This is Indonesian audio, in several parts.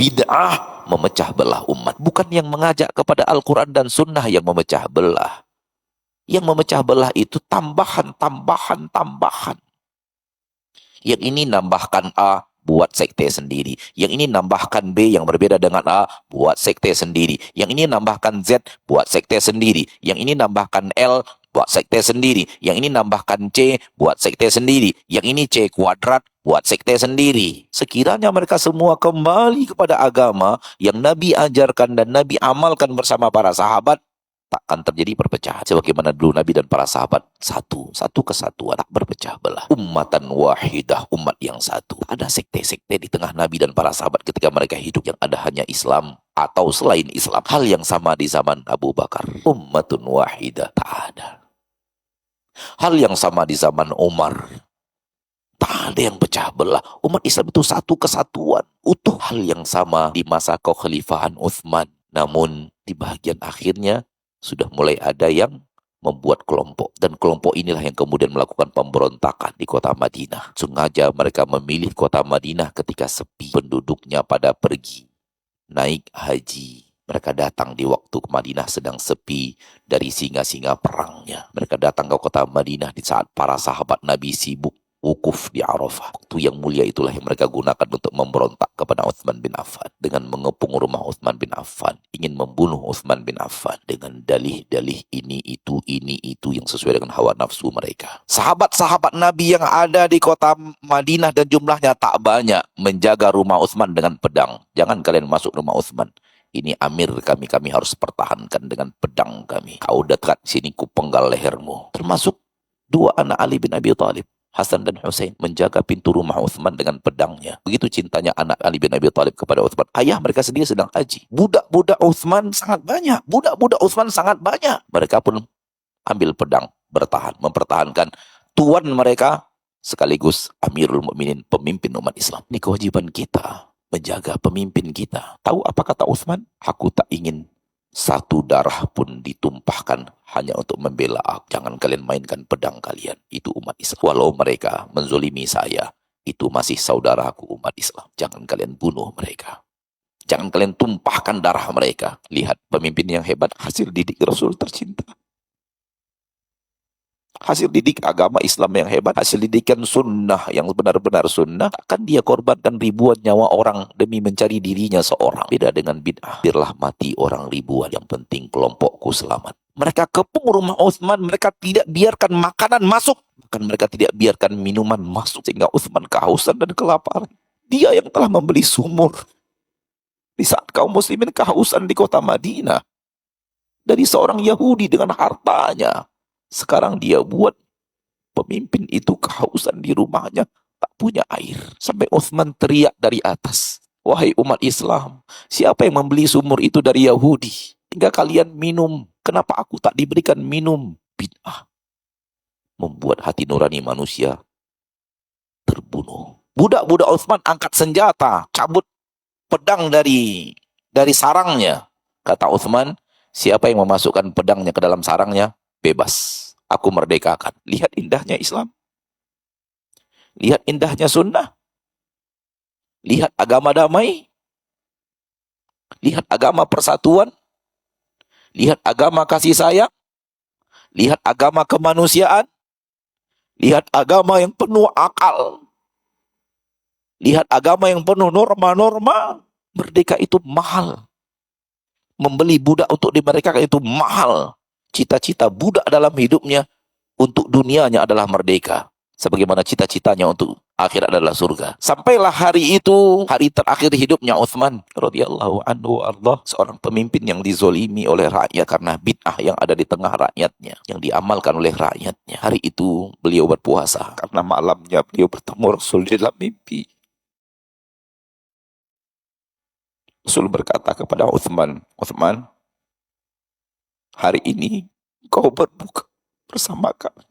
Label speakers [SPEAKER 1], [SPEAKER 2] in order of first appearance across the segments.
[SPEAKER 1] Bid'ah memecah belah umat. Bukan yang mengajak kepada Al-Quran dan Sunnah yang memecah belah. Yang memecah belah itu tambahan. Yang ini nambahkan A, buat sekte sendiri. Yang ini nambahkan B yang berbeda dengan A, buat sekte sendiri. Yang ini nambahkan Z, buat sekte sendiri. Yang ini nambahkan L, buat sekte sendiri. Yang ini nambahkan C, buat sekte sendiri. Yang ini C kuadrat, buat sekte sendiri. Sekiranya mereka semua kembali kepada agama yang Nabi ajarkan dan Nabi amalkan bersama para sahabat, tak akan terjadi perpecahan. Sebagaimana dulu Nabi dan para sahabat satu kesatuan, tak berpecah belah. Ummatan wahidah, umat yang satu. Tak ada sekte-sekte di tengah Nabi dan para sahabat ketika mereka hidup, yang ada hanya Islam atau selain Islam. Hal yang sama di zaman Abu Bakar. Ummatun wahidah, tak ada. Hal yang sama di zaman Umar. Tak ada yang pecah belah. Umat Islam itu satu kesatuan, utuh. Hal yang sama di masa kekhalifahan Utsman. Namun di bagian akhirnya sudah mulai ada yang membuat kelompok. Dan kelompok inilah yang kemudian melakukan pemberontakan di kota Madinah. Sengaja mereka memilih kota Madinah ketika sepi. Penduduknya pada pergi naik haji. Mereka datang di waktu Madinah sedang sepi dari singa-singa perangnya. Mereka datang ke kota Madinah di saat para sahabat Nabi sibuk wukuf di Arafah. Waktu yang mulia itulah yang mereka gunakan untuk memberontak kepada Utsman bin Affan. Dengan mengepung rumah Utsman bin Affan. Ingin membunuh Utsman bin Affan. Dengan dalih-dalih ini itu yang sesuai dengan hawa nafsu mereka. Sahabat-sahabat Nabi yang ada di kota Madinah dan jumlahnya tak banyak, menjaga rumah Utsman dengan pedang. Jangan kalian masuk rumah Utsman. Ini amir kami harus pertahankan dengan pedang kami. Kau dekat sini ku penggal lehermu. Termasuk dua anak Ali bin Abi Thalib, Hasan dan Husain, menjaga pintu rumah Utsman dengan pedangnya. Begitu cintanya anak Ali bin Abi Thalib kepada Utsman. Ayah mereka sendiri sedang haji. Budak-budak Utsman sangat banyak. Mereka pun ambil pedang, bertahan, mempertahankan tuan mereka sekaligus Amirul Mukminin, pemimpin umat Islam. Ini kewajiban kita, menjaga pemimpin kita. Tahu apa kata Utsman? Aku tak ingin satu darah pun ditumpahkan hanya untuk membela aku. Jangan kalian mainkan pedang kalian. Itu umat Islam. Walau mereka menzolimi saya, itu masih saudaraku umat Islam. Jangan kalian bunuh mereka. Jangan kalian tumpahkan darah mereka. Lihat pemimpin yang hebat, hasil didik Rasul tercinta. Hasil didik agama Islam yang hebat, hasil didikan sunnah yang benar-benar sunnah, akan dia korbankan ribuan nyawa orang demi mencari dirinya seorang. Beda dengan bid'ah. Biarlah mati orang ribuan, yang penting kelompokku selamat. Mereka kepung rumah Utsman, mereka tidak biarkan makanan masuk, bahkan mereka tidak biarkan minuman masuk, sehingga Utsman kehausan dan kelaparan. Dia yang telah membeli sumur di saat kaum muslimin kehausan di kota Madinah dari seorang Yahudi dengan hartanya. Sekarang dia buat pemimpin itu kehausan di rumahnya, tak punya air. Sampai Utsman teriak dari atas, wahai umat Islam, siapa yang membeli sumur itu dari Yahudi hingga kalian minum? Kenapa aku tak diberikan minum? Bid'ah membuat hati nurani manusia terbunuh. Budak-budak Utsman angkat senjata, cabut pedang dari sarangnya. Kata Utsman, siapa yang memasukkan pedangnya ke dalam sarangnya, bebas. Aku merdekakan. Lihat indahnya Islam. Lihat indahnya sunnah. Lihat agama damai. Lihat agama persatuan. Lihat agama kasih sayang. Lihat agama kemanusiaan. Lihat agama yang penuh akal. Lihat agama yang penuh norma-norma. Merdeka itu mahal. Membeli budak untuk dimerdekakan itu mahal. Cita-cita budak dalam hidupnya untuk dunianya adalah merdeka. Sebagaimana cita-citanya untuk akhirat adalah surga. Sampailah hari itu, hari terakhir hidupnya Utsman radhiyallahu anhu ardah, seorang pemimpin yang dizolimi oleh rakyat karena bid'ah yang ada di tengah rakyatnya, yang diamalkan oleh rakyatnya. Hari itu beliau berpuasa karena malamnya beliau bertemu Rasul di dalam mimpi. Rasul berkata kepada Utsman, Utsman, hari ini kau berbuka bersama kami.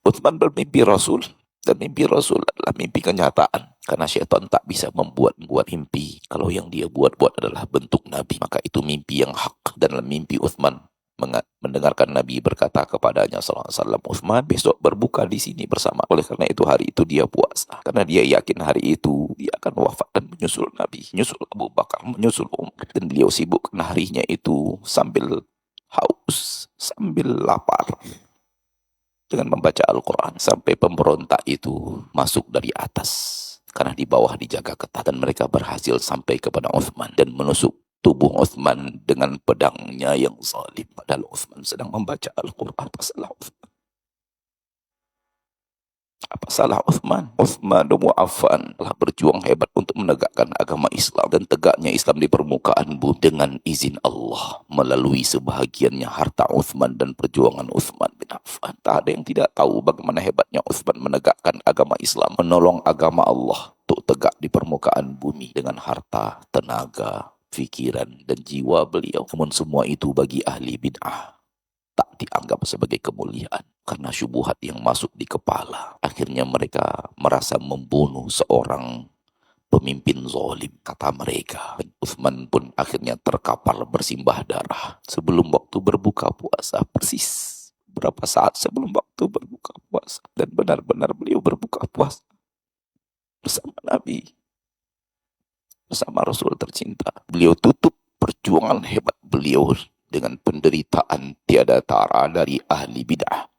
[SPEAKER 1] Utsman bermimpi Rasul, dan mimpi Rasul adalah mimpi kenyataan. Karena syaitan tak bisa membuat mimpi. Kalau yang dia buat-buat adalah bentuk Nabi, maka itu mimpi yang hak. Dan dalam mimpi Utsman mendengarkan Nabi berkata kepadanya sallallahu alaihi wasallam, Uthman besok berbuka di sini bersama. Oleh karena itu hari itu dia puasa. Karena dia yakin hari itu dia akan wafat dan menyusul Nabi, menyusul Abu Bakar, menyusul Umar. Dan beliau sibuk harinya itu sambil haus, sambil lapar dengan membaca Al-Quran. Sampai pemberontak itu masuk dari atas. Karena di bawah dijaga ketat. Dan mereka berhasil sampai kepada Uthman dan menusuk tubuh Uthman dengan pedangnya yang zalim. Padahal Uthman sedang membaca Al-Quran. Apa salah Uthman? Apa salah Uthman? Uthman bin Affan telah berjuang hebat untuk menegakkan agama Islam. Dan tegaknya Islam di permukaan bumi dengan izin Allah. Melalui sebahagiannya harta Uthman dan perjuangan Uthman bin Affan. Tak ada yang tidak tahu bagaimana hebatnya Uthman menegakkan agama Islam. Menolong agama Allah untuk tegak di permukaan bumi dengan harta, tenaga, fikiran dan jiwa beliau. Namun semua itu bagi ahli bid'ah tak dianggap sebagai kemuliaan karena syubhat yang masuk di kepala. Akhirnya mereka merasa membunuh seorang pemimpin zalim, kata mereka. Dan Uthman pun akhirnya terkapar bersimbah darah sebelum waktu berbuka puasa, persis berapa saat sebelum waktu berbuka puasa. Dan benar-benar beliau berbuka puasa bersama Nabi, bersama Rasul tercinta. Beliau tutup perjuangan hebat beliau dengan penderitaan tiada tara dari ahli bid'ah.